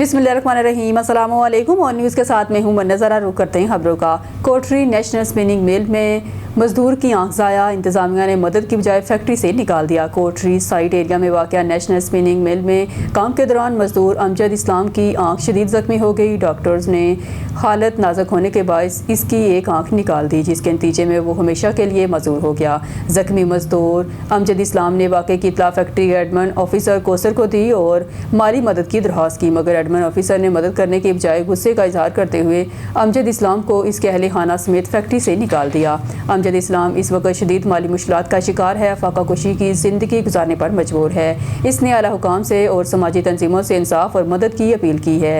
बिस्मिल्लाहिर्रहमानिर्रहीम, अस्सलाम वालेकुम। और न्यूज़ के साथ में हूँ नज़ारा। रुख करते हैं खबरों का। कोटरी नेशनल स्पिनिंग मिल में मजदूर की आंख ज़ाया, इंतज़ामिया ने मदद की बजाय फैक्ट्री से निकाल दिया। कोटरी साइट एरिया में वाक़या नेशनल स्पिनिंग मिल में काम के दौरान मजदूर अमजद इस्लाम की आंख शदीद ज़ख्मी हो गई। डॉक्टर्स ने हालत नाजुक होने के बायस इसकी एक आंख निकाल दी, जिसके नतीजे में वो हमेशा के लिए मजदूर हो गया। ज़ख्मी मजदूर अमजद इस्लाम ने वाक़े की इत्तला फैक्ट्री एडमन ऑफिसर कोसर को दी और माली मदद की दरख्वास्त की, मगर एडमन ऑफिसर ने मदद करने के बजाय गुस्से का इजहार करते हुए अमजद इस्लाम को इसके अहले खाना समेत फैक्ट्री से निकाल दिया। अमजद इस्लाम इस वक्त शदीद माली मुश्किलात का शिकार है, फाका कुशी की ज़िंदगी गुजारने पर मजबूर है। इसने आला हुकाम से और समाजी तंजीमों से इंसाफ और मदद की अपील की है।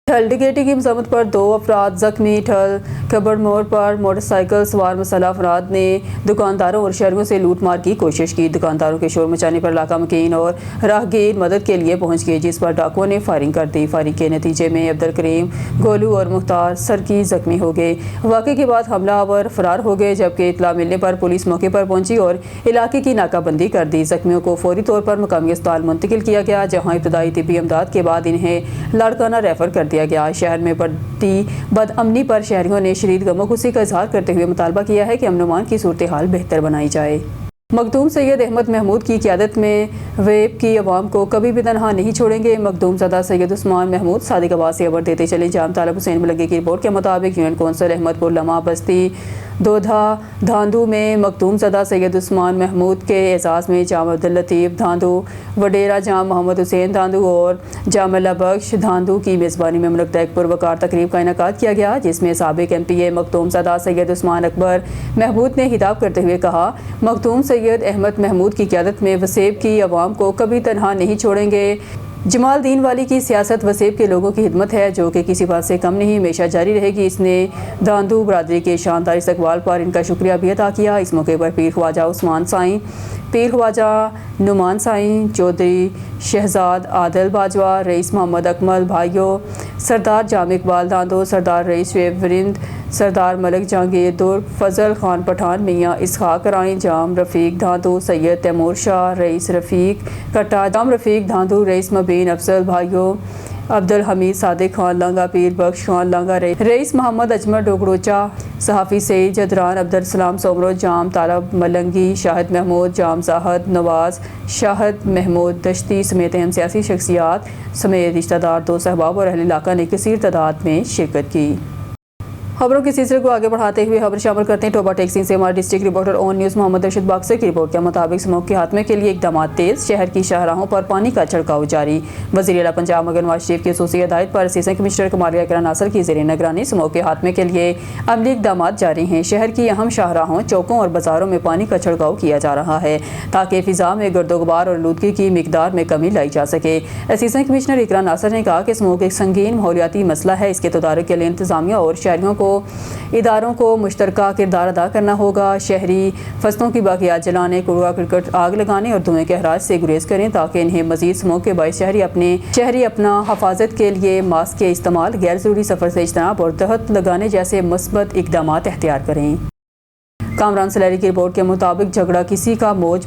ठल डिगेटी की मजम्मत पर 2 अफराद जख्मी। ठल कबड़ मोड़ पर मोटरसाइकिल सवार मसल्ह अफराद ने दुकानदारों और शहरियों से लूट मार की कोशिश की। दुकानदारों के शोर मचाने पर इलाका मकीन और राहगीर मदद के लिए पहुंच गए, जिस पर डाकुओं ने फायरिंग कर दी। फायरिंग के नतीजे में अब्दुल करीम, गोलू और मुख्तार सरकी जख्मी हो गए। वाक़े के बाद हमलावर फरार हो गए, जबकि इतला मिलने पर पुलिस मौके पर पहुंची और इलाके की नाकाबंदी कर दी। जख्मियों को फौरी तौर पर मुकामी अस्पताल मुंतकिल किया गया, जहाँ इब्तदाई तिब्बी इमदाद के बाद इन्हें लाड़काना रेफर कर दिया गया। शहर में बढ़ती बदअमनी पर शहरियों ने शदीद गमोगुस्सी का इजहार करते हुए मुतालबा किया है कि अमन-ओ-अमान की सूरत हाल बेहतर बनाई जाए। मखदूम सैयद अहमद महमूद की क़यादत में वेब की अवाम को कभी भी तनहा नहीं छोड़ेंगे। मखदूम ज़दा सैयद उस्मान महमूद सादिक आबाद से खबर देते चले। जाम तालब हुसैन मलंगी की रिपोर्ट के मुताबिक यूनियन कौंसिल अहमदपुर लमा बस्ती दोधा धांधू में मखदूम ज़दा सैयद उस्मान महमूद के एजाज़ में जाम अब्दुल लतीफ़ धांधू, वडेरा जाम मोहम्मद हुसैन धांधू और जाम अल्लाह बख्श धांधू की मेज़बानी में मुनक़्क़द एक पुरवकार तकरीब का इनेकाद किया गया, जिसमें साबिक़ MPA मखदूम ज़दा सैयद उस्मान अकबर महमूद ने खिताब करते हुए कहा, मखदूम सैयद अहमद महमूद की क़यादत में वसेब की अवाम को कभी तनहा नहीं छोड़ेंगे। जमाल दीन वाली की सियासत वसेब के लोगों की खिदमत है, जो कि किसी बात से कम नहीं, हमेशा जारी रहेगी। इसने धांधू बरादरी के शानदार इस्तकबाल पर इनका शुक्रिया भी अदा किया। इस मौके पर पीर ख्वाजा उस्मान साईं, पीर ख्वाजा नुमान साईं, चौधरी शहजाद आदल बाजवा, रईस मोहम्मद अकमल भाइयों, सरदार जाम इकबाल धांधो, सरदार रईस शुएब वरिंद, सरदार मलिक जहांगीर दुर्ग, फजल खान पठान, मियाँ इसहाक राइन, जाम रफ़ीक धांधो, सैयद तैमूर शाह, रईस रफ़ीक कट्टा, जाम रफ़ीक धांधो, रईस मबीन अफजल भाइयों, अब्दुल हमीद सादिक खान लांगा, पीर बख्श खान लांगा, रईस मोहम्मद अजमर डोगरोचा, सहाफ़ी सईद जदरान, अब्दुल सलाम सोमरो, जाम तालब मलंगी, शाहिद महमूद, जाम जाहद नवाज, शाहिद महमूद दश्ती समेत अहम सियासी शख्सियात समेत रिश्तेदार, दोस्त अहबाब और अहले इलाका ने कसीर तादाद में शिरकत की। खबरों के सिलसिले को आगे बढ़ाते हुए खबर शामिल करते हैं टोबा टेक्सिंग से हमारे district reporter on news Mohammad Rashid बाक्सर की रिपोर्ट के मुताबिक स्मोक के खात्मे के लिए इकदाम तेज। शहर की शाहराहों पर पानी का छिड़काव जारी। वज़ीर आला पंजाब मगर नवाज शरीफ की खुसूसी हिदायत पर असिस्टेंट कमिश्नर कमालिया किरण नासर की ज़ेर निगरानी स्मोक के खात्मे के लिए अमली इकदाम जारी हैं। शहर की अहम शाहराहों, चौकों और बाज़ारों में पानी का छिड़काव किया जा रहा है, ताकि फ़िज़ा में गर्दोगुबार और आलूदगी की मिकदार में कमी लाई जा सके। असिस्टेंट कमिश्नर किरण नासर ने कहा कि स्मोक एक संगीन माहौलियाती मसला है। इसके तदारुक के लिए इंतज़ामिया और शहरियों को इदारों को मुश्तरका किरदार अदा करना होगा। शहरी फसलों की बाकियात जलाने, कूड़ा करकट आग लगाने और धुएं के अखराज से गुरेज करें, ताकि इन्हें मजीद स्मोक के बायस शहरी अपना हफाजत के लिए मास्क के इस्तेमाल, गैर ज़रूरी सफ़र से इज्तनाब और दहत लगाने जैसे मस्बत इकदाम एख्तियार करें। कामरान सलैरी की रिपोर्ट के मुताबिक झगड़ा किसी का मौज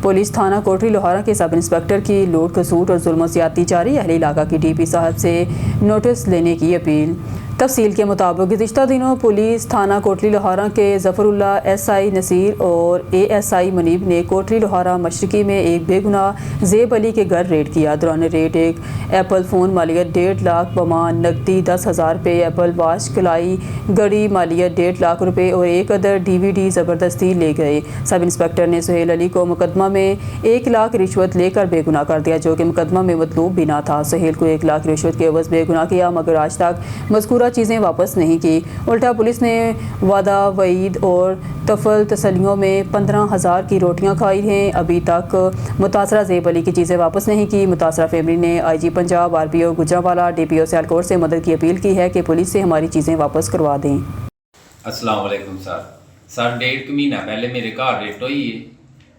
पुलिस थाना कोटरी लोहारा के सब इंस्पेक्टर की लूट खसूट और जुल्म ज़्यादती जारी। अहले इलाका की DP साहब से नोटिस लेने की अपील। तफसील के मुताबिक गुज़िश्ता दिनों पुलिस थाना कोटली लोहारा के ज़फ़रुल्ला SI नसीर और ASI मनीब ने कोटली लोहारा मशरकी में एक बेगुनाह ज़ेब अली के घर रेड किया। दौरान रेड एक एप्पल फ़ोन मालियत 1.5 लाख, बमान नकदी 10,000 रुपये, एप्पल वॉच कलाई घड़ी मालियत 1.5 लाख रुपये और एक अदर DVD ज़बरदस्ती ले गए। सब इंस्पेक्टर ने सुहेल अली को मुकदमा में 1 लाख रिश्वत लेकर बेगुनाह कर दिया, जो कि मुकदमा में मतलूब भी ना था। सुहेल को 1 लाख रिश्वत के एवज़ बेगुनाह किया, मगर आज तक मज़कूरा चीज़ें वापस नहीं की। उल्टा पुलिस ने वादा वईद और तफल तसलियों में 15,000 की रोटियां खाई हैं। अभी तक मुतासरा ज़ेब अली की चीज़ें वापस नहीं की। मुतासरा फैमिली ने IG Punjab, RPO Gujranwala, DPO Sialkot से मदद की अपील की है कि पुलिस से हमारी चीज़ें वापस करवा दें। अस्सलाम वालेकुम सर 1.5 महीना पहले मेरे घर रेट हुई है,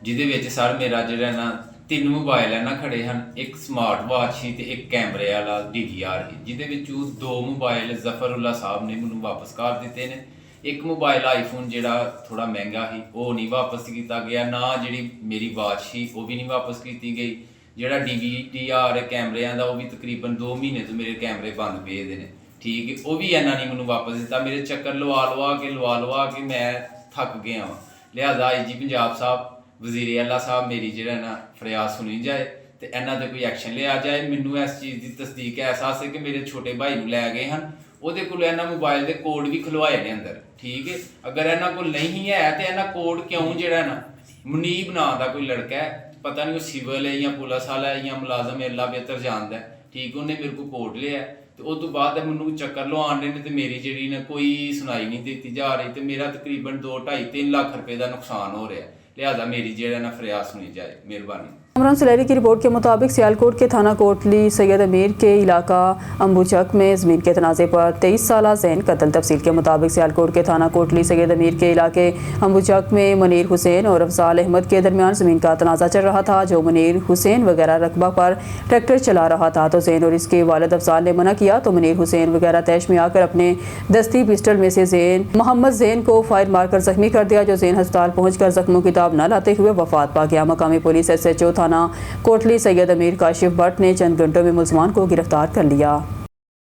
जिहदे विच सर मेरा जिहड़ा ना 3 मोबाइल है ना खड़े हैं, एक स्मार्ट वॉच ही ते एक कैमरे वाला DVR ही, जिहदे विचों 2 मोबाइल ज़फ़रुल्ला साहब ने मैनूं वापस कर दिते ने। एक मोबाइल आईफोन जिहड़ा थोड़ा महंगा ही वो नहीं वापस किया गया, ना जिहड़ी मेरी वॉच ही वो भी नहीं वापस की गई, ਜਿਹੜਾ DVR ਕੈਮਰਿਆਂ ਦਾ ਉਹ ਵੀ ਤਕਰੀਬਨ 2 ਮਹੀਨੇ ਤੋਂ ਮੇਰੇ ਕੈਮਰੇ ਬੰਦ ਪਏ ਦੇ ਨੇ, ਠੀਕ ਹੈ। ਉਹ ਵੀ ਇਹਨਾਂ ਨਹੀਂ ਮੈਨੂੰ ਵਾਪਸ ਦਿੱਤਾ। ਮੇਰੇ ਚੱਕਰ ਲਵਾ ਕੇ ਮੈਂ ਥੱਕ ਗਿਆ ਵਾਂ। ਲਿਹਾਜ਼ਾ IG ਪੰਜਾਬ ਸਾਹਿਬ, ਵਜ਼ੀਰ ਆਲਾ ਸਾਹਿਬ, ਮੇਰੀ ਜਿਹੜਾ ਨਾ ਫਰਿਆਦ ਸੁਣੀ ਜਾਏ ਤੇ ਇਹਨਾਂ ਤੇ ਕੋਈ ਐਕਸ਼ਨ ਲਿਆ ਜਾਏ। ਮੈਨੂੰ ਇਸ ਚੀਜ਼ ਦੀ ਤਸਦੀਕ ਹੈ, ਅਹਿਸਾਸ ਹੈ ਕਿ ਮੇਰੇ ਛੋਟੇ ਭਾਈ ਨੂੰ ਲੈ ਗਏ ਹਨ, ਉਹਦੇ ਕੋਲ ਇਹਨਾਂ ਮੋਬਾਈਲ ਦੇ ਕੋਡ ਵੀ ਖੁਲਵਾਏ ਨੇ ਅੰਦਰ, ਠੀਕ ਹੈ। ਅਗਰ ਇਹਨਾਂ ਕੋਲ ਨਹੀਂ ਹੈ ਤੇ ਇਹਨਾਂ ਕੋਡ ਕਿਉਂ, ਜਿਹੜਾ ਨਾ ਮੁਨੀਬ ਨਾਂ ਦਾ ਕੋਈ ਲੜਕਾ ਹੈ, ਪਤਾ ਨਹੀਂ ਉਹ ਸਿਵਲ ਹੈ ਜਾਂ ਪੁਲਿਸ ਵਾਲਾ ਹੈ ਜਾਂ ਮੁਲਾਜ਼ਮ ਹੈ, ਅੱਲਾ ਬਿਹਤਰ ਜਾਣਦਾ, ਠੀਕ। ਉਹਨੇ ਮੇਰੇ ਕੋਲ ਕੋਡ ਲਿਆ ਤੇ ਉਸ ਤੋਂ ਬਾਅਦ ਮੈਨੂੰ ਚੱਕਰ ਲਵਾਉਣ ਦੇ ਨੇ ਤੇ ਮੇਰੀ ਜਿਹੜੀ ਨਾ ਕੋਈ ਸੁਣਾਈ ਨਹੀਂ ਦਿੱਤੀ ਜਾ ਰਹੀ ਤੇ ਮੇਰਾ ਤਕਰੀਬਨ 2-2.5-3 ਲੱਖ रुपए ਦਾ ਨੁਕਸਾਨ ਹੋ ਰਿਹਾ। लिहाजा मेरी जेड़ा ना फरियाद सुनी जाए, मेहरबानी। इमरान सुलैरी की रिपोर्ट के मुताबिक सियालकोट के थाना कोटली सैयद अमीर के इलाका अम्बुचक में ज़मीन के तनाज़े पर 23 साल ज़ैन कत्ल। तफसील के मुताबिक सियालकोट के थाना कोटली सैयद अमीर के इलाके अम्बुचक में मुनीर हुसैन और अफजाल अहमद के दरमियान ज़मीन का तनाज़ा चल रहा था। जो मुनीर हुसैन वगैरह रकबा पर ट्रैक्टर चला रहा था तो ज़ैन और इसके वालिद अफजाल ने मना किया तो मुनीर हुसैन वगैरह तैश में आकर अपने दस्ती पिस्टल में से मोहम्मद ज़ैन को फायर मारकर ज़ख्मी कर दिया, जो ज़ैन अस्पताल पहुँचकर ज़ख्मों की ताब न लाते हुए वफात पा गया। मकामी पुलिस SHO थाना कोटली सैयद अमीर काशिफ भट्ट ने चंद घंटों में मुलजमान को गिरफ्तार कर लिया।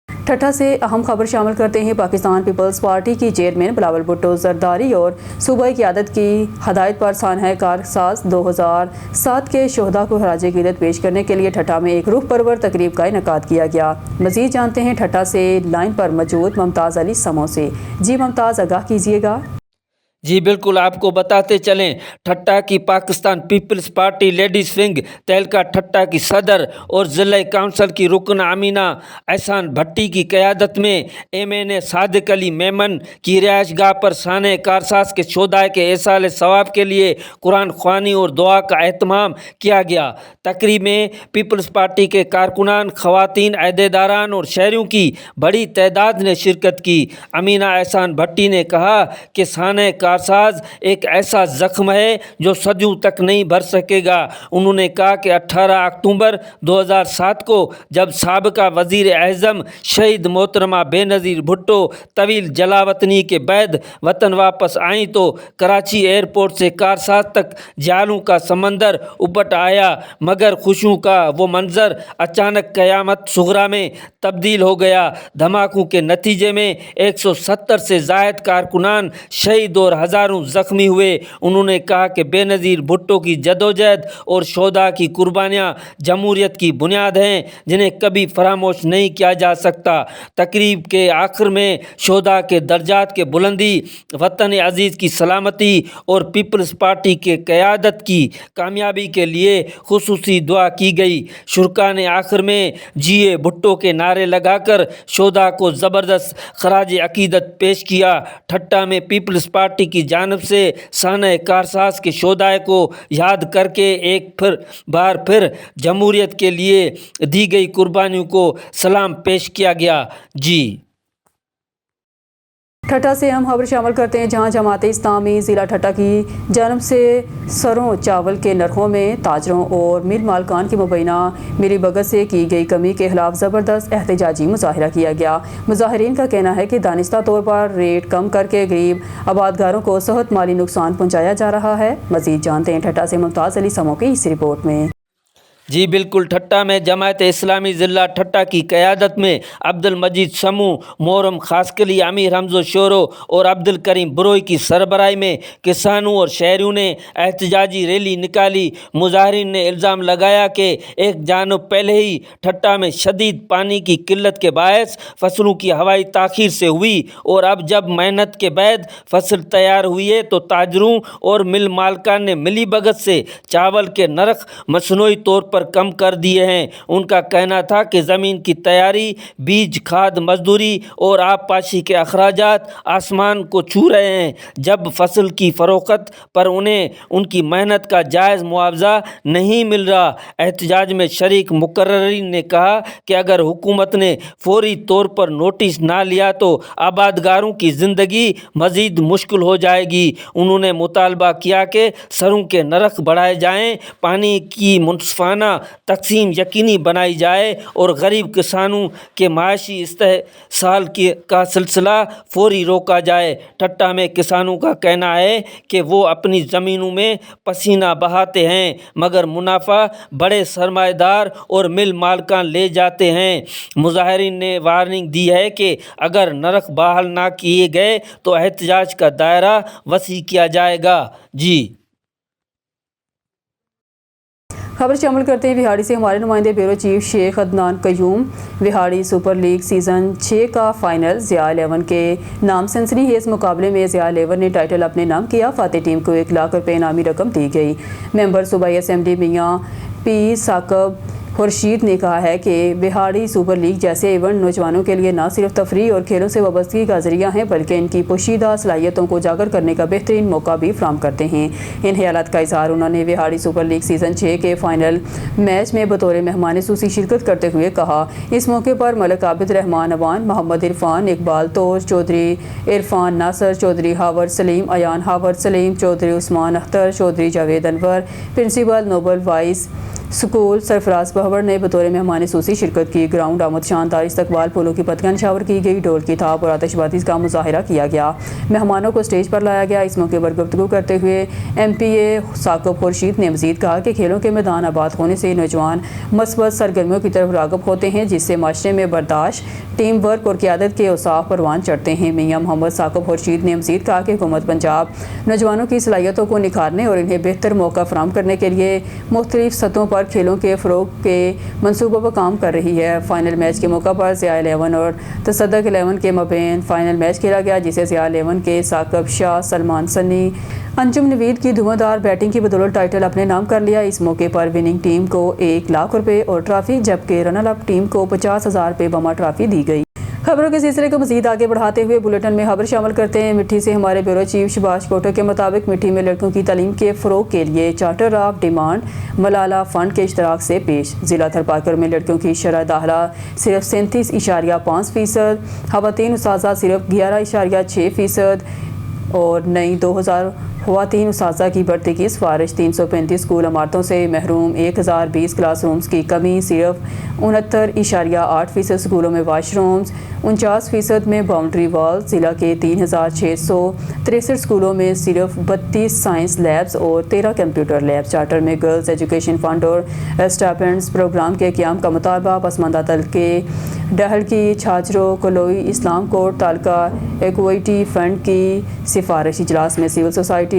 ठट्ठा से अहम खबर शामिल करते हैं। पाकिस्तान पीपल्स पार्टी की चेयरमैन बिलावल भुट्टो जरदारी और सूबाई क़यादत की हदायत पर सानह कारसाज 2007 के शोहदा को खराज अक़ीदत पेश करने के लिए ठट्ठा में एक रूह परवर तकरीब का इनेकाद किया गया। मज़ीद जानते हैं ठट्ठा से लाइन पर मौजूद मुमताज़ अली समो से। जी मुमताज़, आगाह कीजिएगा। जी बिल्कुल, आपको बताते चलें, ठट्टा की Pakistan peoples Party ladies wing तहलका ठट्टा की सदर और ज़िला काउंसिल की रुकन अमीना एहसान भट्टी की क़यादत में MNA सादिक अली मेमन की रिहाइशगाह पर साने कारसाज के शोधाए के एसाल सवाब के लिए कुरान ख्वानी और दुआ का एहतमाम किया गया। तकरीब में पीपल्स पार्टी के कारकुनान, ख़वातीन, अहदेदारान और शहरियों की बड़ी तादाद ने शिरकत की। अमीना एहसान भट्टी ने कहा कि साने कारसाज एक ऐसा ज़ख्म है जो सदियों तक नहीं भर सकेगा। उन्होंने कहा कि 18 अक्टूबर 2007 को जब साबिका वज़ीर आज़म शहीद मोहतरमा बेनज़ीर भुट्टो तवील जलावतनी के बाद वतन वापस आई तो कराची एयरपोर्ट से कारसाज तक जालूं का समंदर उपट आया, मगर खुशियों का वो मंज़र अचानक क़यामत सुगरा में तब्दील हो गया। धमाकों के नतीजे में 170 से ज़ायद कारकुनान शहीद और हज़ारों ज़ख्मी हुए। उन्होंने कहा कि बेनज़ीर भुट्टो की जदोजहद और शोधा की कुर्बानियाँ जमहूरियत की बुनियाद हैं, जिन्हें कभी फरामोश नहीं किया जा सकता। तकरीब के आखिर में शोधा के दर्जात के बुलंदी, वतन अज़ीज़ की सलामती और पीपल्स पार्टी के क़यादत की कामयाबी के लिए खुसूसी दुआ की गई। शुरका ने आखिर में जिए भुट्टो के नारे लगाकर शोधा को ज़बरदस्त खराज अक़ीदत पेश किया। ठट्टा में पीपल्स पार्टी की जानिब से साने कारसाज के शोधाए को याद करके एक बार फिर जमहूरियत के लिए दी गई कुर्बानियों को सलाम पेश किया गया। जी ठट्टा से हम खबर शामिल करते हैं, जहां जमात इस्लामी ज़िला ठट्टा की जानब से सरों चावल के नरखों में ताजरों और मिल मालकान की मुबैना मिली भगत से की गई कमी के खिलाफ ज़बरदस्त एहतजाजी मुजाहरा किया गया। मुजाहिरीन का कहना है कि दानिस्ता तौर पर रेट कम करके गरीब आबादगारों को सख्त माली नुकसान पहुँचाया जा रहा है। मज़ीद जानते हैं ठट्टा से मुमताज़ अली समो की इस रिपोर्ट में। जी बिल्कुल, ठट्टा में जमात इस्लामी ज़िला ठट्टा की क़यादत में अब्दुल मजीद समू, मोहरम खासकली, अमीर हमज़ो शोरो और अब्दुल करीम बरोई की सरबराही में किसानों और शहरियों ने एहतजाजी रैली निकाली। मुजाहिरीन ने इल्ज़ाम लगाया कि एक जानब पहले ही ठट्टा में शदीद पानी की किल्लत के बायस फसलों की हवाई ताख़ीर से हुई और अब जब मेहनत के बाद फसल तैयार हुई है तो ताजरों और मिल मालकान ने मिली भगत से चावल के नरख मसनूई तौर पर कम कर दिए हैं। उनका कहना था कि ज़मीन की तैयारी, बीज, खाद, मजदूरी और आबपाशी के अखराजात आसमान को छू रहे हैं, जब फसल की फ़रोख्त पर उन्हें उनकी मेहनत का जायज़ मुआवजा नहीं मिल रहा। एहतजाज में शरीक मुकर्ररीन ने कहा कि अगर हुकूमत ने फौरी तौर पर नोटिस ना लिया तो आबादगारों की ज़िंदगी मज़ीद मुश्किल हो जाएगी। उन्होंने मुतालबा किया कि सरों के नरख बढ़ाए जाएँ, पानी की मुनसफाना ماہانہ تقسیم یقینی بنائی جائے اور غریب کسانوں کے معاشی استحصال کا سلسلہ فوری روکا جائے۔ ٹھٹہ میں کسانوں کا کہنا ہے کہ وہ اپنی زمینوں میں پسینہ بہاتے ہیں مگر منافع بڑے سرمایہ دار اور مل مالکان لے جاتے ہیں۔ مظاہرین نے وارننگ دی ہے کہ اگر نرخ بحال نہ کیے گئے تو احتجاج کا دائرہ وسیع کیا جائے گا۔ خبر شامل کرتے ہیں وہاڑی سے ہمارے نمائندے بیورو چیف شیخ عدنان قیوم۔ وہاڑی سپر لیگ سیزن 6 کا فائنل ضیاء 11 کے نام سنسنی خیز مقابلے میں ضیاء 11 نے ٹائٹل اپنے نام کیا۔ فاتح ٹیم کو 1 لاکھ روپے انعامی رقم دی گئی۔ ممبر صوبائی اسمبلی میاں پی ثاقب خورشید نے کہا ہے کہ وہاڑی سپر لیگ جیسے ایونٹ نوجوانوں کے لیے نہ صرف تفریح اور کھیلوں سے وابستگی کا ذریعہ ہیں بلکہ ان کی پوشیدہ صلاحیتوں کو اجاگر کرنے کا بہترین موقع بھی فراہم کرتے ہیں۔ ان خیالات کا اظہار انہوں نے وہاڑی سپر لیگ سیزن 6 کے فائنل میچ میں بطور مہمان خصوصی شرکت کرتے ہوئے کہا۔ اس موقع پر ملک عابد رحمان اوان، محمد عرفان اقبال طور چودھری، عرفان ناصر چودھری، ہاور سلیم ایان، ہاور سلیم چودھری، عثمان اختر چودھری، جاوید انور، پرنسپل نوبل وائس اسکول سرفراز بہور نے بطور مہمان خصوصی شرکت کی۔ گراؤنڈ آمد شاندار استقبال، پھولوں کی پتیاں نشاور کی گئی، ڈول کی تھاپ اور آتش بازی کا مظاہرہ کیا گیا۔ مہمانوں کو اسٹیج پر لایا گیا۔ اس موقع پر گفتگو کرتے ہوئے ایم پی اے ثاقب خورشید نے مزید کہا کہ کھیلوں کے میدان آباد ہونے سے نوجوان مثبت سرگرمیوں کی طرف راغب ہوتے ہیں جس سے معاشرے میں برداشت، ٹیم ورک اور قیادت کے اوصاف پروان چڑھتے ہیں۔ میاں محمد ثاقب خورشید نے مزید کہا کہ حکومت پنجاب نوجوانوں کی صلاحیتوں کو نکھارنے اور انہیں بہتر موقع فراہم کرنے کے لیے مختلف سطحوں پر کھیلوں کے فروغ کے منصوبوں پر کام کر رہی ہے۔ فائنل میچ کے موقع پر ضیاء 11 اور تصدق 11 کے مابین فائنل میچ کھیلا گیا جسے ضیاء 11 کے ثاقب شاہ، سلمان سنی، انجم نوید کی دھواں بیٹنگ کی بدولت ٹائٹل اپنے نام کر لیا۔ اس موقع پر وننگ ٹیم کو 1 لاکھ روپے اور ٹرافی جبکہ رنر اپ ٹیم کو 50,000 روپے بما ٹرافی دی گئی۔ خبروں کے سلسلے کو مزید آگے بڑھاتے ہوئے بلیٹن میں خبر شامل کرتے ہیں۔ مٹھی سے ہمارے بیورو چیف شباش کوٹر کے مطابق مٹھی میں لڑکوں کی تعلیم کے فروغ کے لیے charter of demand Malala fund کے اشتراک سے پیش۔ ضلع تھرپاکر میں لڑکیوں کی شرح داخلہ صرف 37.5%، خواتین اساتذہ صرف 11.6% اور نئی 2000 خواتین اساتذہ کی بھرتی کی سفارش۔ 335 اسکول عمارتوں سے محروم، 1020 کلاس رومز کی کمی، صرف 69.8% اسکولوں میں واش رومز، 49% میں باؤنڈری وال۔ ضلع کے 3663 اسکولوں میں صرف 32 سائنس لیبز اور 13 کمپیوٹر لیبز۔ چارٹر میں گرلز ایجوکیشن فنڈ اور اسٹائپینڈز پروگرام کے قیام کا مطالبہ۔ پسماندہ طلبے ڈہل کی، چھاجرو، کلوئی، اسلام کوٹ تعلقہ ایکویٹی فنڈ کی سفارش۔ اجلاس میں سول سوسائٹی،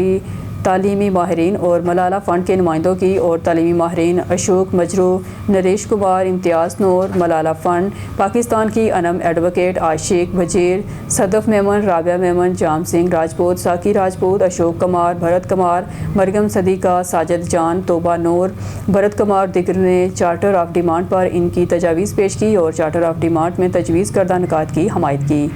تعلیمی ماہرین اور ملالہ فنڈ کے نمائندوں کی اور تعلیمی ماہرین اشوک مجرو، نریش کمار، امتیاز نور، ملالہ فنڈ پاکستان کی انم ایڈوکیٹ، عاشق وزیر، صدف میمن، رابعہ میمن، جام سنگھ راجپوت، ساکی راجپوت، اشوک کمار، بھرت کمار، مریم صدیقہ، ساجد جان، توبہ نور، بھرت کمار دیگر نے چارٹر آف ڈیمانڈ پر ان کی تجاویز پیش کی اور چارٹر آف ڈیمانڈ میں تجویز کردہ نکات کی حمایت کی۔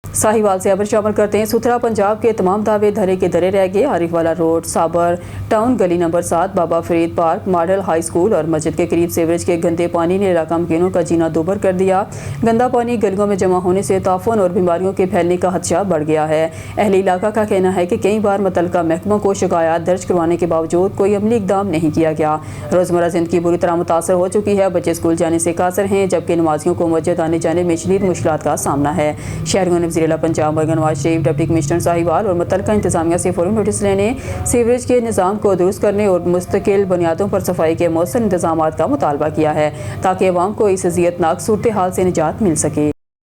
ساہیوال سے خبر شامل کرتے ہیں۔ ستھرا پنجاب کے تمام دعوے دھرے کے دھرے رہ گئے۔ عارف والا روڈ، صابر ٹاؤن گلی نمبر 7، بابا Farid park, model high school اور مسجد کے قریب سیوریج کے گندے پانی نے علاقہ مکینوں کا جینا دوبھر کر دیا۔ گندا پانی گلیوں میں جمع ہونے سے تعفن اور بیماریوں کے پھیلنے کا خدشہ بڑھ گیا ہے۔ اہل علاقہ کا کہنا ہے کہ کئی بار متعلقہ محکموں کو شکایات درج کروانے کے باوجود کوئی عملی اقدام نہیں کیا گیا۔ روزمرہ زندگی بری طرح متاثر ہو چکی ہے۔ بچے اسکول جانے سے قاصر ہیں جبکہ نمازیوں کو مسجد آنے جانے میں شدید مشکلات کا سامنا ہے۔ شہریوں نے وزیر اعلیٰ پنجاب مرگن نواز شریف، ڈپٹی کمشنر ساہیوال اور متعلقہ انتظامیہ سے فوری نوٹس لینے، سیوریج کے نظام کو درست کرنے اور مستقل بنیادوں پر صفائی کے مؤثر انتظامات کا مطالبہ کیا ہے تاکہ عوام کو اس اذیتناک صورتحال سے نجات مل سکے۔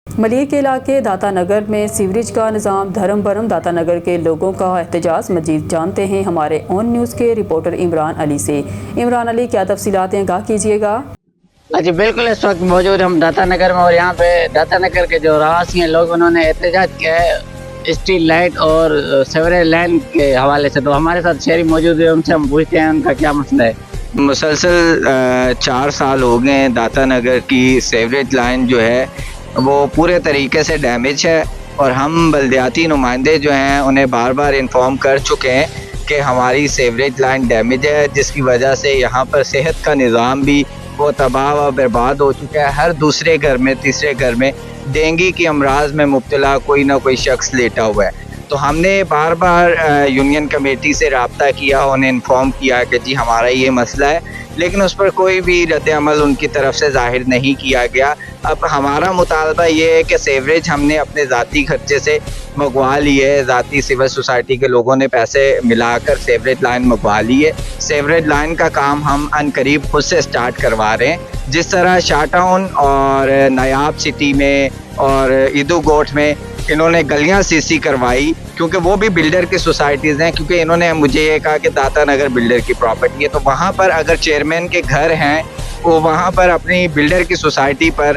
ملیر کے علاقے داتا نگر میں سیوریج کا نظام دھرم برم، داتا نگر کے لوگوں کا احتجاج۔ مزید جانتے ہیں ہمارے اون نیوز کے رپورٹر عمران علی سے۔ عمران علی، کیا تفصیلات ہیں، آگاہ کیجیے گا۔ جی بالکل، اس وقت موجود ہم داتا نگر میں اور یہاں پہ داتا نگر کے جو رہائشی ہیں لوگ، انہوں نے احتجاج کیا ہے اسٹریٹ لائٹ اور سیوریج لائن کے حوالے سے۔ تو ہمارے ساتھ شہری موجود ہیں، ان سے ہم پوچھتے ہیں ان کا کیا مسئلہ ہے۔ مسلسل 4 سال ہو گئے ہیں داتا نگر کی سیوریج لائن جو ہے وہ پورے طریقے سے ڈیمیج ہے، اور ہم بلدیاتی نمائندے جو ہیں انہیں بار بار انفارم کر چکے ہیں کہ ہماری سیوریج لائن ڈیمیج ہے، جس کی وجہ سے یہاں پر صحت کا نظام بھی وہ تباہ و برباد ہو چکا ہے۔ ہر دوسرے گھر میں، تیسرے گھر میں ڈینگی کی امراض میں مبتلا کوئی نہ کوئی شخص لیٹا ہوا ہے۔ تو ہم نے بار بار یونین کمیٹی سے رابطہ کیا، انہیں انفارم کیا کہ جی ہمارا یہ مسئلہ ہے، لیکن اس پر کوئی بھی رد عمل ان کی طرف سے ظاہر نہیں کیا گیا۔ اب ہمارا مطالبہ یہ ہے کہ سیوریج ہم نے اپنے ذاتی خرچے سے منگوا لی ہے، ذاتی سول سوسائٹی کے لوگوں نے پیسے ملا کر سیوریج لائن منگوا لی ہے۔ سیوریج لائن کا کام ہم ان قریب خود سے سٹارٹ کروا رہے ہیں۔ جس طرح شاہ ٹاؤن اور نیاب سٹی میں اور ایدو گوٹ میں انہوں نے گلیاں سی سی کروائی، کیونکہ وہ بھی بلڈر کی سوسائٹیز ہیں، کیونکہ انہوں نے مجھے یہ کہا کہ داتا نگر بلڈر کی پراپرٹی ہے، تو وہاں پر اگر چیئرمین کے گھر ہیں وہ وہاں پر اپنی بلڈر کی سوسائٹی پر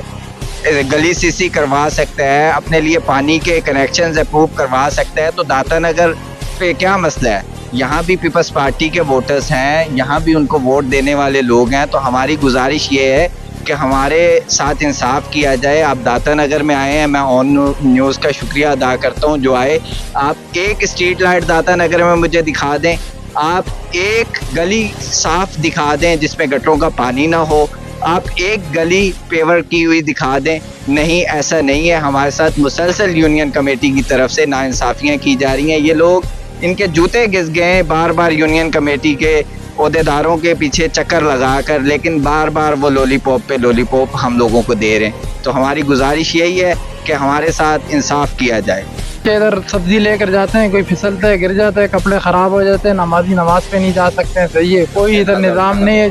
گلی سی سی کروا سکتا ہے، اپنے لیے پانی کے کنیکشنز اپروو کروا سکتا ہے، تو داتا نگر پہ کیا مسئلہ ہے؟ یہاں بھی پیپلز پارٹی کے ووٹرز ہیں، یہاں بھی ان کو ووٹ دینے والے لوگ ہیں، تو ہماری گزارش یہ ہے کہ ہمارے ساتھ انصاف کیا جائے۔ آپ داتا نگر میں آئے ہیں، میں آن نیوز کا شکریہ ادا کرتا ہوں جو آئے۔ آپ ایک اسٹریٹ لائٹ داتا نگر میں مجھے دکھا دیں، آپ ایک گلی صاف دکھا دیں جس میں گٹروں کا پانی نہ ہو، آپ ایک گلی پیور کی ہوئی دکھا دیں۔ نہیں، ایسا نہیں ہے۔ ہمارے ساتھ مسلسل یونین کمیٹی کی طرف سے ناانصافیاں کی جا رہی ہیں۔ یہ لوگ ان کے جوتے گھس گئے ہیں بار بار یونین کمیٹی کے عہدیداروں کے پیچھے چکر لگا کر، لیکن بار بار وہ لولی پاپ پہ لولی پاپ ہم لوگوں کو دے رہے ہیں۔ تو ہماری گزارش یہی ہے کہ ہمارے ساتھ انصاف کیا جائے۔ کہ ادھر سبزی لے کر جاتے ہیں، کوئی پھسلتا ہے، گر جاتا ہے، کپڑے خراب ہو جاتے ہیں، نمازی نماز پہ نہیں جا سکتے ہیں، صحیح ہے، کوئی ادھر نظام نہیں ہے،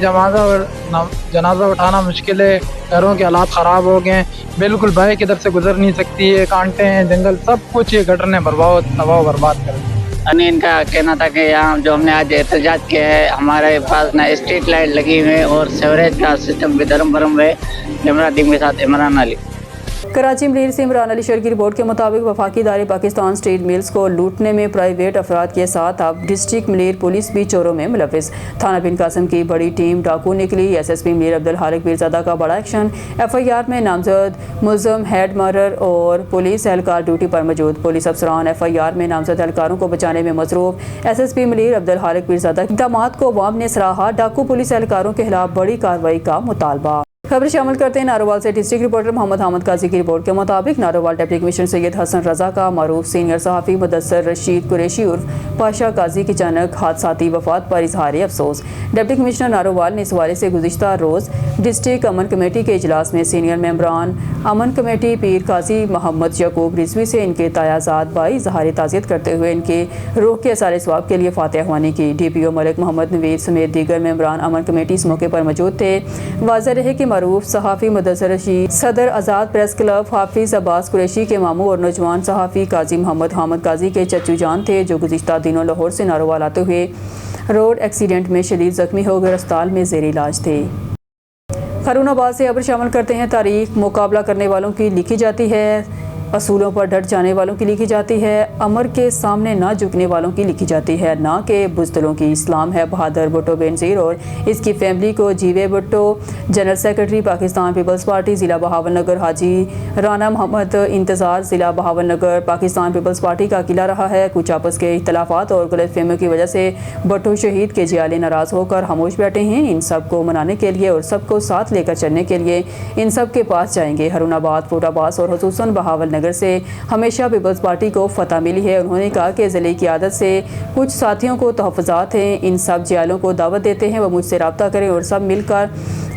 جنازہ اٹھانا مشکل ہے، گھروں کے حالات خراب ہو گئے ہیں، بالکل بائک ادھر سے گزر نہیں سکتی ہے، کانٹے ہیں، جنگل، سب کچھ یہ گٹر نے تباہ و برباد کر دیا۔ ان کا کہنا تھا کہ یہاں جو ہم نے آج احتجاج کیا ہے، ہمارے پاس نہ اسٹریٹ لائٹ لگی ہوئی ہے اور سیوریج کا سسٹم بھی دھرم برم ہے۔ کیمرہ ٹیم کے ساتھ عمران علی۔ کراچی ملیر سے عمران علی شیر کی رپورٹ کے مطابق وفاقی ادارے پاکستان اسٹیل ملز کو لوٹنے میں پرائیویٹ افراد کے ساتھ اب ڈسٹرکٹ ملیر پولیس بھی چوروں میں ملوث۔ تھانہ بن قاسم کی بڑی ٹیم ڈاکو نکلی۔ S S P Malir Abdul Khaliq Pirzada کا بڑا ایکشن۔ ایف آئی آر میں نامزد ملزم ہیڈ مارر اور پولیس اہلکار ڈیوٹی پر موجود۔ پولیس افسران ایف آئی آر میں نامزد اہلکاروں کو بچانے میں مصروف۔ S S P Malir Abdul Khaliq Pirzada کے اقدامات کو عوام نے سراہا۔ ڈاکو پولیس اہلکاروں کے خلاف بڑی کارروائی کا مطالبہ۔ خبر شامل کرتے ہیں ناروال سے۔ ڈسٹرکٹ رپورٹر محمد حامد قاضی کی رپورٹ کے مطابق ناروال ڈپٹی کمشنر سید حسن رضا کا معروف سینئر صحافی مدثر رشید قریشی عرف پاشا قاضی کی اچانک حادثاتی وفات پر اظہار افسوس۔ ڈپٹی کمشنر ناروال نے اس حوالے سے گزشتہ روز ڈسٹرکٹ امن کمیٹی کے اجلاس میں سینئر ممبران امن کمیٹی پیر قاضی محمد یعقوب رضوی سے ان کے تایازات بائی اظہار تعزیت کرتے ہوئے ان کے روح کے اثار ثواب کے لیے فاتحہ خوانی کی۔ ڈی پی او ملک محمد نوید سمیت دیگر ممبران امن کمیٹی اس موقع پر موجود تھے۔ واضح رہے کہ معروف صحافی مدثر رشید، صدر آزاد پریس کلب حافظ عباس قریشی کے ماموں اور نوجوان صحافی قاضی محمد حامد قاضی کے چچو جان تھے، جو گزشتہ دنوں لاہور سے ناروال آتے ہوئے روڈ ایکسیڈنٹ میں شدید زخمی ہو کر اسپتال میں زیر علاج تھے۔ ہارون آباد سے خبر شامل کرتے ہیں۔ تاریخ مقابلہ کرنے والوں کی لکھی جاتی ہے، اصولوں پر ڈٹ جانے والوں کی لکھی جاتی ہے، امر کے سامنے نہ جھکنے والوں کی لکھی جاتی ہے، نہ کہ بزدلوں کی۔ اسلام ہے بہادر بھٹو بینظیر اور اس کی فیملی کو جیوے بھٹو، جنرل سیکرٹری پاکستان پیپلز پارٹی ضلع بہاول نگر، حاجی رانا محمد انتظار ضلع بہاول نگر، پاکستان پیپلز پارٹی کا قلعہ رہا ہے۔ کچھ آپس کے اختلافات اور غلط فہمیوں کی وجہ سے بھٹو شہید کے جیالے ناراض ہو کر خاموش بیٹھے ہیں۔ ان سب کو منانے کے لیے اور سب کو ساتھ لے کر چلنے کے لیے ان سب کے پاس جائیں گے۔ ہارون آباد، فوٹ عباس اور خصوصاً بہاول نگر سے ہمیشہ پیپلز پارٹی کو فتح ملی ہے۔ انہوں نے کہا کہ ضلعی قیادت سے کچھ ساتھیوں کو تحفظات ہیں، ان سب جیالوں کو دعوت دیتے ہیں وہ مجھ سے رابطہ کریں اور سب مل کر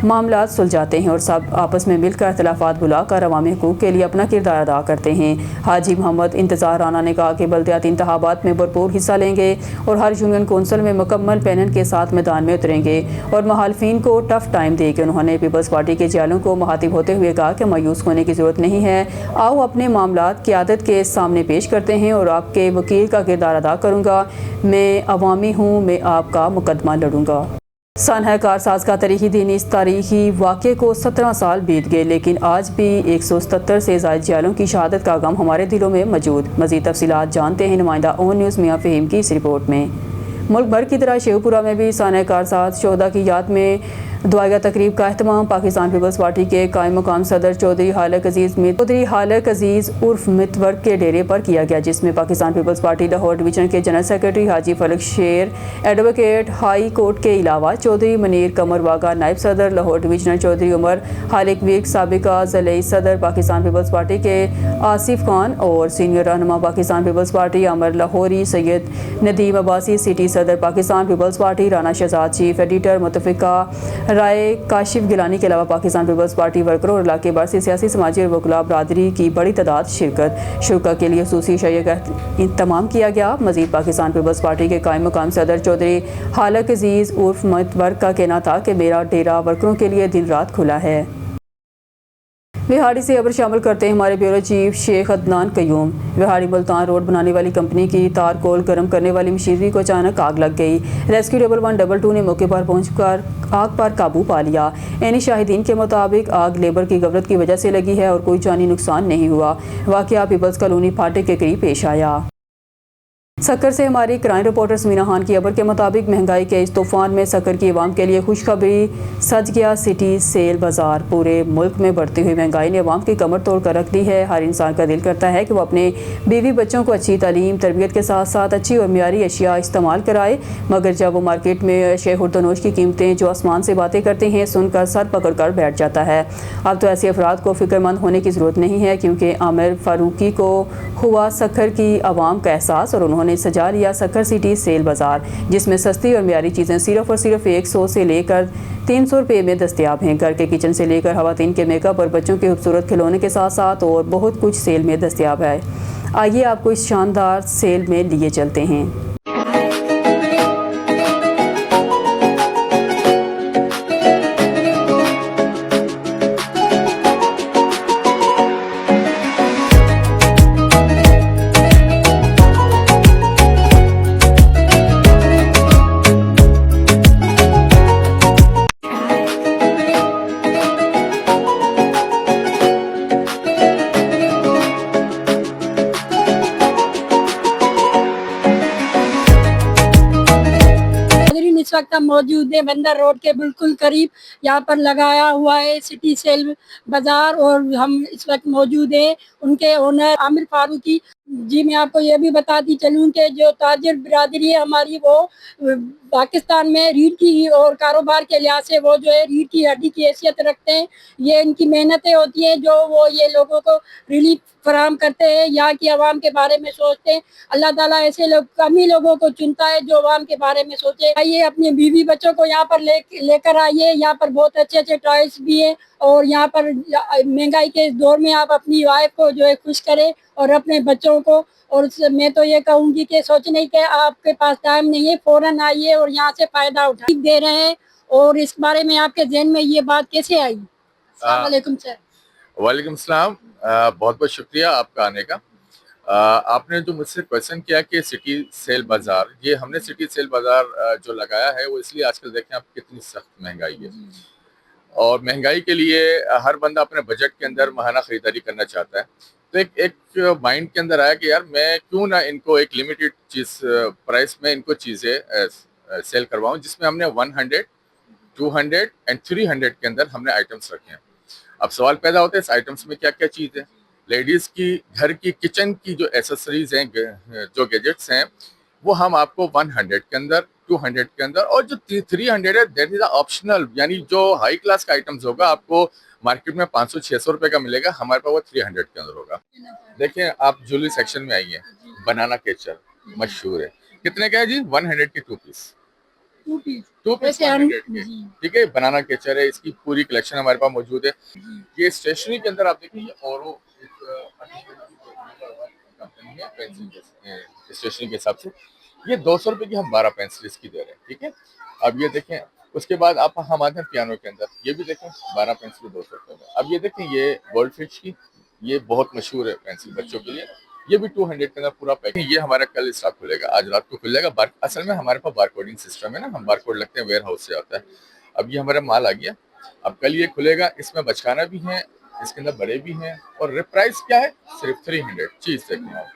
معاملات سلجھاتے ہیں اور سب آپس میں مل کر اختلافات بلا کر عوامی حقوق کے لیے اپنا کردار ادا کرتے ہیں۔ حاجی محمد انتظار رانا نے کہا کہ بلدیاتی انتخابات میں بھرپور حصہ لیں گے اور ہر یونین کونسل میں مکمل پینل کے ساتھ میدان میں اتریں گے اور مخالفین کو ٹف ٹائم دے گے۔ انہوں نے پیپلز پارٹی کے جیالوں کو مخاطب ہوتے ہوئے کہا کہ مایوس ہونے کی ضرورت نہیں ہے، آؤ اپنے معاملات قیادت کے سامنے پیش کرتے ہیں اور آپ کے وکیل کا کردار ادا کروں گا۔ میں عوامی ہوں، میں آپ کا مقدمہ لڑوں گا۔ سانحہ کارساز کا تاریخی دن۔ اس تاریخی واقعے کو 17 سال بیت گئے، لیکن آج بھی 177 سے زائد جیالوں کی شہادت کا غم ہمارے دلوں میں موجود۔ مزید تفصیلات جانتے ہیں نمائندہ اون نیوز میاں فہیم کی اس رپورٹ میں۔ ملک بھر کی طرح شیو پورہ میں بھی سانحہ کارساز شہدا کی یاد میں दुआया तकरीब का अहतमाम पाकिस्तान पीपल्स पार्टी के कायम मकाम सदर चौधरी हालक अजीज़ उर्फ मितवर्क के डेरे पर किया गया, जिसमें Pakistan peoples Party Lahore division के general secretary Haji Falak Sher, advocate high court के अलावा चौधरी मनीर कमर वागा नायब सदर लाहौर डिवीजनल, चौधरी उमर हालिक विक साबिका ज़लई सदर पाकिस्तान पीपल्स पार्टी के आसिफ खान और सीनियर रहनुमा पाकिस्तान पीपल्स पार्टी अमर लाहौरी, सैयद नदीम अब्बासी सिटी सदर Pakistan peoples Party, Rana Shahzad chief editor, मुतफ़िका राय, काशिफ गिलानी के अलावा पाकिस्तान पीपल्स पार्टी वर्करों और इलाके भर से सियासी, समाजी और वकला बरादरी की बड़ी तादाद शुरा के लिए खसूसी शैय का इंतमाम किया गया। मज़ीद पाकिस्तान पीपल्स पार्टी के कायम मकाम सदर चौधरी हालक अजीज़ उर्फ मितवर्क का कहना था कि मेरा डेरा वर्करों के लिए दिन रात खुला है। विहाड़ी से खबर शामिल करते हैं हमारे bureau chief Sheikh Adnan Qayyum. Vehari Multan road बनाने वाली कंपनी की तारकोल गर्म करने वाली मशीनरी को अचानक आग लग गई। रेस्क्यू 1112 ने मौके पर पहुंचकर आग पर काबू पा लिया। एनी शाहिदीन के मुताबिक आग लेबर की गफलत की वजह से लगी है और कोई जानी नुकसान नहीं हुआ। वाक़या पीपल्स कॉलोनी फाटक के करीब पेश आया। सक्कर से हमारी क्राइम रिपोर्टर समीना खान की खबर के मुताबिक महंगाई के इस तूफान में सक्कर की आवाम के लिए खुशखबरी सज गया सिटी सेल बाज़ार। पूरे मुल्क में बढ़ती हुई महंगाई ने आवाम की कमर तोड़ कर रख दी है। हर इंसान का दिल करता है कि वो अपने बीवी बच्चों को अच्छी तालीम तरबियत के साथ साथ अच्छी और मियारी अशिया इस्तेमाल कराए, मगर जब वो मार्केट में अशिया खुर्दनोश की कीमतें जो आसमान से बातें करते हैं सुनकर सर पकड़ कर बैठ जाता है। अब तो ऐसे अफराद को फ़िक्रमंद होने की ज़रूरत नहीं है, क्योंकि आमिर फ़ारूकी को हुआ सक्कर की आवाम का एहसास और उन्होंने सजा लिया सक्कर सिटी सेल बाज़ार, जिसमें सस्ती और मियारी चीज़ें सिर्फ और सिर्फ 100 से लेकर 300 रुपये में दस्तियाब हैं। घर के किचन से लेकर खवातीन के मेकअप और बच्चों के खूबसूरत खिलौने के साथ साथ और बहुत कुछ सेल में दस्तियाब है। आइए आपको इस शानदार सेल में लिए चलते हैं। इस वक्त हम मौजूद है बंदर रोड के बिल्कुल करीब, यहाँ पर लगाया हुआ है सिटी सेल बाजार और हम इस वक्त मौजूद है उनके ओनर आमिर फारूकी जी। मैं आपको ये भी बताती चलूँ कि जो ताजिर बिरादरी है हमारी, वो पाकिस्तान में रीढ़ की और कारोबार के लिहाज से वो जो है रीढ़ की हड्डी की हैसियत रखते हैं। ये इनकी मेहनतें होती हैं जो वो ये लोगों को रिलीफ फराहम करते हैं, यहाँ की आवाम के बारे में सोचते हैं। अल्लाह ताला ऐसे लोग कम ही लोगों को चुनता है जो आवाम के बारे में सोचे। आइए अपनी बीवी बच्चों को यहाँ पर लेकर आइए, यहाँ पर बहुत अच्छे अच्छे टॉयज भी हैं और यहाँ पर महंगाई के इस दौर में आप अपनी वाइफ को जो है खुश करें और अपने बच्चों को। और मैं तो ये कहूँगी कि सोचने के आपके पास टाइम नहीं है, फौरन आइए और यहाँ से फायदा उठा दे रहे हैं। और इस बारे में आपके जहन में ये बात कैसे आई? अस्सलाम वालेकुम सर। वालेकुम सलाम, बहुत बहुत शुक्रिया आपका आने का। आपने जो मुझसे क्वेश्चन किया कि सिटी सेल बाज़ार, ये हमने सिटी सेल बाज़ार जो लगाया है वो इसलिए आजकल देखें आप कितनी सख्त महंगाई है और महंगाई के लिए हर बंदा अपने बजट के अंदर माहाना ख़रीदारी करना चाहता है। तो एक माइंड के अंदर आया कि यार मैं क्यों ना इनको एक लिमिटेड चीज़ प्राइस में इनको चीज़ें सेल करवाऊँ, जिसमें हमने 100, 200 एंड 300 के अंदर हमने आइटम्स रखे हैं। अब सवाल पैदा होता है इस आइटम्स में क्या क्या चीज़ है। लेडीज़ की घर की किचन की जो एसेसरीज हैं, जो गैजेट्स हैं, वो हम आपको 100 के अंदर, 200 के अंदर, और जो 300 है दैट इज ऑप्शनल, यानी जो हाई क्लास का आइटम्स होगा आपको मार्केट में 500-600 रुपए का मिलेगा, हमारे पास वो 300 के अंदर होगा। देखिए आप ज्वेलरी सेक्शन में आइए, बनाना केचर मशहूर है, कितने का है जी? 100 के 2 पीस, 2 पीस 100 के, ठीक है। बनाना केचर है, इसकी पूरी कलेक्शन हमारे पास मौजूद है। ये स्टेशनरी के अंदर आप देखिए, ये औरो स्टेशनरी के हिसाब से ये 200 रुपए की हम 12 पेंसिल इसकी दे रहे हैं, ठीक है। अब ये देखें, उसके बाद आप हम आते हैं पियानो के अंदर, ये भी देखें 12 पेंसिल 200 रुपए में। अब ये देखें, ये गोल्ड फिश की, ये बहुत मशहूर है पेंसिल बच्चों के लिए, ये भी 200 के अंदर पूरा पैकिंग। ये हमारा कल स्टॉक खुलेगा, आज रात को खुल जाएगा। असल में हमारे पास बारकोडिंग सिस्टम है ना, हम बारकोड लगते हैं, वेयर हाउस से आता है। अब ये हमारा माल आ गया, अब कल ये खुलेगा। इसमें बचकाना भी है, इसके अंदर बड़े भी हैं। और प्राइस क्या है? सिर्फ 300। चीज़ देखें आप,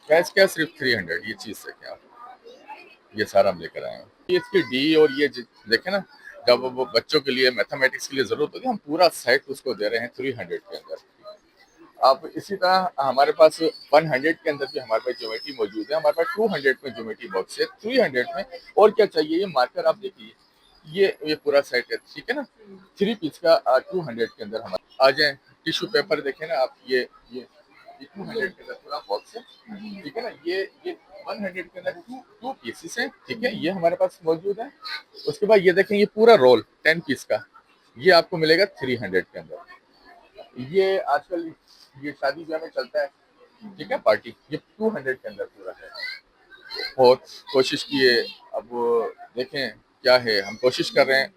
प्राइस क्या है? सिर्फ 300। ये चीज़ देखें आप, ये सारा हम लेकर आए हैं। इसकी डी और ये देखें ना, जब वो बच्चों के लिए मैथमेटिक्स के लिए ज़रूरत होती है, हम पूरा सेट उसको दे रहे हैं 300 के अंदर। अब इसी तरह हमारे पास 100 के अंदर भी हमारे पास ज्योमेट्री मौजूद है, हमारे पास 200 में ज्योमेट्री बॉक्स है, 300 में और क्या चाहिए, ये मार्कर आप देखिए, ये पूरा सेट है, ठीक है ना। 3 पीस का 200 के अंदर हमारे आ जाए। टिश्यू पेपर देखें ना आप, ये 200 के अंदर पूरा बॉक्स है, ठीक है ना। ये 100 के अंदर टू पीसेस हैं, ठीक है, ये हमारे पास मौजूद है। उसके बाद ये देखें, ये पूरा रोल 10 पीस का, ये आपको मिलेगा 300 के अंदर। ये आजकल ये शादी ब्याह में चलता है, ठीक है, पार्टी, ये 200 के अंदर पूरा है। बहुत कोशिश की है, अब देखें क्या है, हम कोशिश कर रहे हैं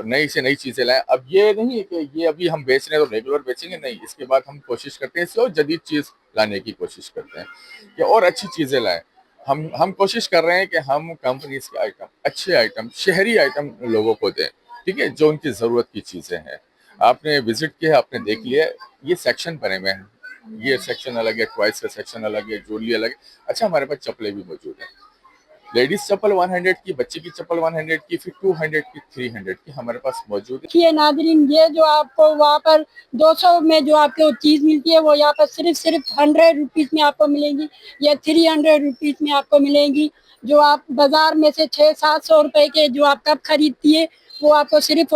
नई से नई चीज़ें लाएं। अब ये नहीं है कि ये अभी हम बेच रहे हैं तो रेगुलर बेचेंगे, नहीं, इसके बाद हम कोशिश करते हैं इससे और जदीद चीज़ लाने की कोशिश करते हैं कि और अच्छी चीज़ें लाएं। हम कोशिश कर रहे हैं कि हम कंपनीज के आइटम, अच्छे आइटम, शहरी आइटम लोगों को दें, ठीक है, जो उनकी ज़रूरत की चीज़ें हैं। आपने विजिट किया, आपने देख लिया, ये सेक्शन बने हुए हैं, ये सेक्शन अलग है, टॉयज का सेक्शन अलग है, ज्वेलरी अलग है। अच्छा, हमारे पास चप्पलें भी मौजूद हैं, लेडीज चप्पल 100 की, बच्चे की चप्पल 100 की, फिर 200 की, 300 की हमारे पास मौजूद है। देखिए नाजरीन, ये जो आपको वहाँ पर 200 में जो आपको चीज़ मिलती है वो यहाँ पर सिर्फ 100 रुपीज़ में आपको मिलेंगी, या 300 रुपीज़ में आपको मिलेंगी। जो आप बाजार में से 600-700 रुपए के जो आप कप खरीदती है, वो आपको सिर्फ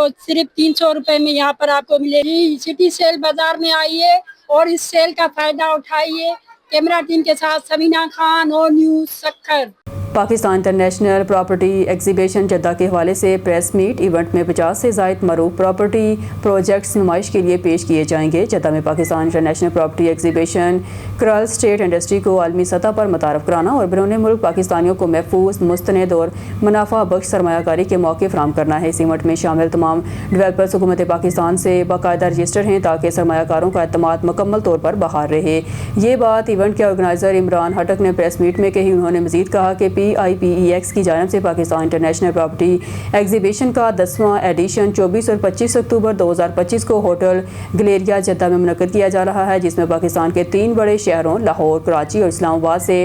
300 रुपए में यहाँ पर आपको मिलेगी। सिटी सेल बाजार में आइए और इस सेल का फायदा उठाइए। कैमरा टीम के साथ समीना खान और news Sukkur. Pakistan international property exhibition Jeddah के हवाले से प्रेस मीट इवेंट में 50 से ज़ायद मरूफ प्रॉपर्टी प्रोजेक्ट्स नुमाइश के लिए पेश किए जाएंगे। जद्दा में पाकिस्तान इंटरनेशनल प्रॉपर्टी एग्जीबिशन करल स्टेट इंडस्ट्री को आलमी सतह पर मुतारफ़ कराना और बैरून मुल्क पाकिस्तानियों को महफूज, मुस्तनद और मुनाफा बख्श सरमायाकारी के मौके फराहम करना है। इस इवेंट में शामिल तमाम डेवलपर्स हुकूमत पाकिस्तान से बाकायदा रजिस्टर हैं ताकि सरमायाकारों का एतमाद मुकम्मल तौर पर बहाल रहे। ये बात इवेंट के ऑर्गेनाइज़र इमरान हटक ने प्रेस मीट में कही। उन्होंने मज़ीद कहा कि PIPEX की जानिब से पाकिस्तान इंटरनेशनल प्रॉपर्टी एग्जीबिशन का 10वां एडिशन 24 और 25 अक्टूबर 2025 को होटल गलेरिया जद्दा में मुनक़्क़द किया जा रहा है, जिसमें पाकिस्तान के 3 बड़े शहरों लाहौर, कराची और इस्लामाबाद से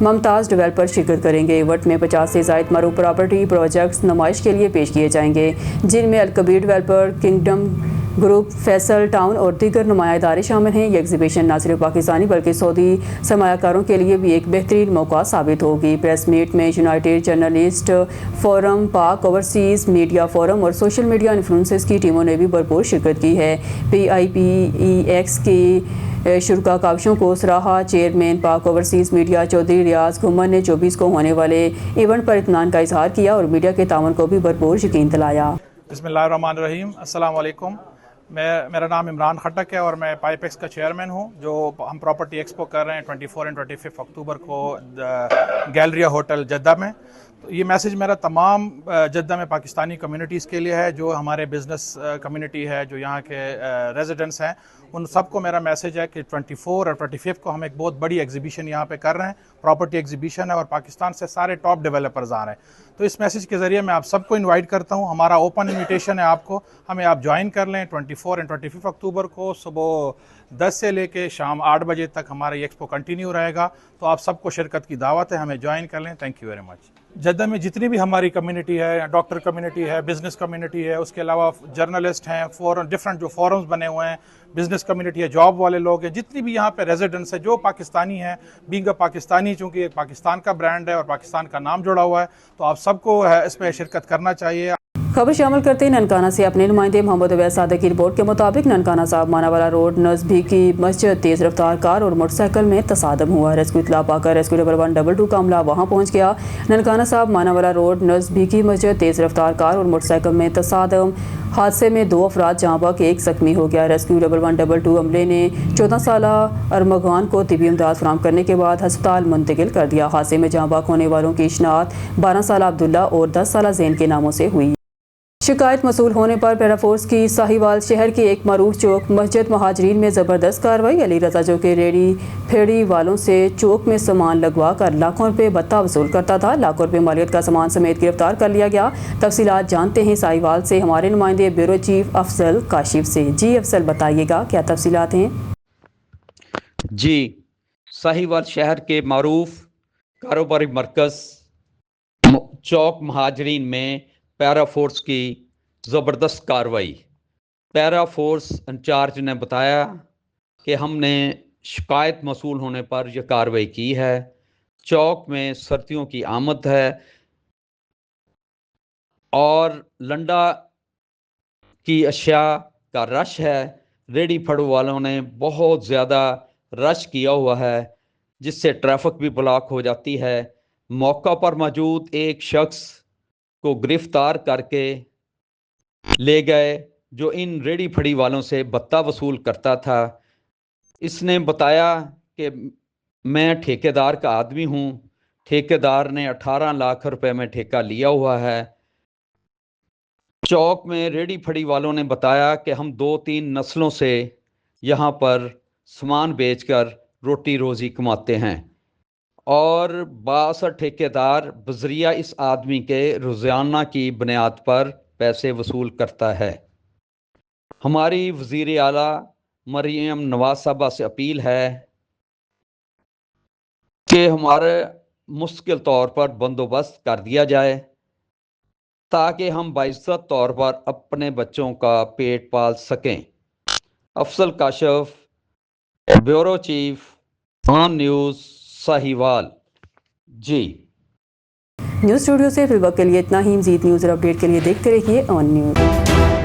मुमताज़ डेवलपर शिरकत करेंगे। इवेंट में 50 से ज़ायद मरूफ प्रॉपर्टी प्रोजेक्ट्स नुमाइश के लिए पेश किए जाएंगे, जिनमें Al Kabir developer, kingdom group, Faisal town और दीगर नुमाया इदारे शामिल हैं। ये एग्जीबिशन न सिर्फ पाकिस्तानी बल्कि सऊदी सरमायाकारों के लिए भी एक बेहतरीन मौका साबित होगी। प्रेस मीट में यूनाइटेड जर्नलिस्ट फोरम, पाक ओवरसीज़ मीडिया फोरम और सोशल मीडिया इन्फ्लुएंसर्स की टीमों ने भी भरपूर शिरकत की है। PIPEX की शुरका काविशों को सराहा। चेयरमैन पाक ओवरसीज़ मीडिया चौधरी रियाज घुमन ने 24 को होने वाले इवेंट पर इत्मीनान का इजहार किया और मीडिया के तावन को भी भरपूर यकीन दिलाया। बिस्मिल्लाहिर्रहमानिर्रहीम, अस्सलाम वालेकुम। मेरा नाम इमरान खटक है और मैं पाइपेक्स का चेयरमैन हूँ। जो हम प्रॉपर्टी एक्सपो कर रहे हैं 24 और 25 अक्टूबर को गैलरिया होटल जद्दा में। तो ये मैसेज मेरा तमाम जद्दा में पाकिस्तानी कम्युनिटीज़ के लिए है, जो हमारे बिज़नेस कम्युनिटी है, जो यहाँ के रेजिडेंट्स हैं, उन सबको मेरा मैसेज है कि 24 और 25 को हम एक बहुत बड़ी एग्जीबिशन यहाँ पे कर रहे हैं। प्रॉपर्टी एग्जीबिशन है और पाकिस्तान से सारे टॉप डेवलपर्स आ रहे हैं। तो इस मैसेज के ज़रिए मैं आप सबको इनवाइट करता हूँ। हमारा ओपन इनविटेशन है आपको, हमें आप ज्वाइन कर लें। 24 और 25 अक्टूबर को सुबह 10 से लेके शाम 8 बजे तक हमारा ये एक्सपो कंटिन्यू रहेगा। तो आप सबको शिरकत की दावत है, हमें ज्वाइन कर लें। Thank you very much. Jeddah में जितनी भी हमारी कम्युनिटी है, डॉक्टर कम्युनिटी है, बिज़नेस कम्युनिटी है, उसके अलावा जर्नलिस्ट हैं, डिफरेंट जो फोरम्स बने हुए हैं, बिज़नेस कम्युनिटी है, जॉब वाले लोग हैं, जितनी भी यहाँ पे रेजिडेंट्स है जो पाकिस्तानी हैं, बीइंग अ पाकिस्तानी, चूँकि एक पाकिस्तान का ब्रांड है और पाकिस्तान का नाम जुड़ा हुआ है, तो आप सबको इसमें शिरकत करना चाहिए। खबर शामिल करते हैं ननकाना से अपने नुमाइंदे मोहम्मद अवैस सादिक की रिपोर्ट के मुताबिक ननकाना साहब मानावाला रोड नज़दीकी मस्जिद तेज़ रफ्तार कार और मोटरसाइकिल में तसादम हुआ। रेस्क्यू इतला पाकर रेस्क्यू 1122 का अमला वहां पहुंच गया। ननकाना साहब मानावाला रोड नज़दीकी मस्जिद तेज़ रफ्तार कार और मोटरसाइकिल में तसादम हादसे में 2 अफराद जहाँ बक 1 जख्मी हो गया। रेस्क्यू 1122 अमले ने 14 साला अरमगान को तिबी इमदाद फराहम करने के बाद हस्पताल मुंतकिल कर दिया। हादसे में जहाँ बक होने वालों की शनाख्त 12 साला अब्दुल्ला और 10 साला जैन के नामों से हुई। शिकायत मसूल होने पर पैराफोर्स की साहिवाल शहर के एक मरूफ चौक मस्जिद महाजरीन में ज़बरदस्त कार्रवाई। अली रजा जो के रेडी फेड़ी वालों से चौक में सामान लगवा कर लाखों रुपए भत्ता वसूल करता था। लाखों रुपए मालियत का सामान समेत गिरफ्तार कर लिया गया। तफसीलात जानते हैं साहिवाल से हमारे नुमाइंदे ब्यूरो चीफ अफजल काशिफ से। जी अफजल, बताइएगा क्या तफसीलात हैं? जी, साहिवाल शहर के मारूफ कारोबारी मरकज़ चौक महाजरीन में पैरा फोर्स की ज़बरदस्त कार्रवाई। पैरा फोर्स इंचार्ज ने बताया कि हमने शिकायत मौसूल होने पर यह कार्रवाई की है। चौक में सर्दियों की आमद है और लंडा की अशिया का रश है। रेडी फड़ो वालों ने बहुत ज़्यादा रश किया हुआ है जिससे ट्रैफिक भी ब्लॉक हो जाती है। मौका पर मौजूद एक शख्स को गिरफ्तार करके ले गए जो इन रेडी फड़ी वालों से भत्ता वसूल करता था। इसने बताया कि मैं ठेकेदार का आदमी हूँ। ठेकेदार ने 18 लाख रुपए में ठेका लिया हुआ है। चौक में रेडी फड़ी वालों ने बताया कि हम 2-3 नस्लों से यहाँ पर सामान बेचकर रोटी रोज़ी कमाते हैं और बासर ठेकेदार बजरिया इस आदमी के रोज़ाना की बुनियाद पर पैसे वसूल करता है। हमारी वज़ीर आला मरियम नवाज साहबा से अपील है कि हमारे मुश्किल तौर पर बंदोबस्त कर दिया जाए ताकि हम बाइज्जत तौर पर अपने बच्चों का पेट पाल सकें। Afzal Kashif, bureau chief, on news, Sahiwal. G news studio से फिलहाल के लिए इतना ही। मज़ीद न्यूज़ और अपडेट के लिए देखते रहिए ऑन न्यूज़।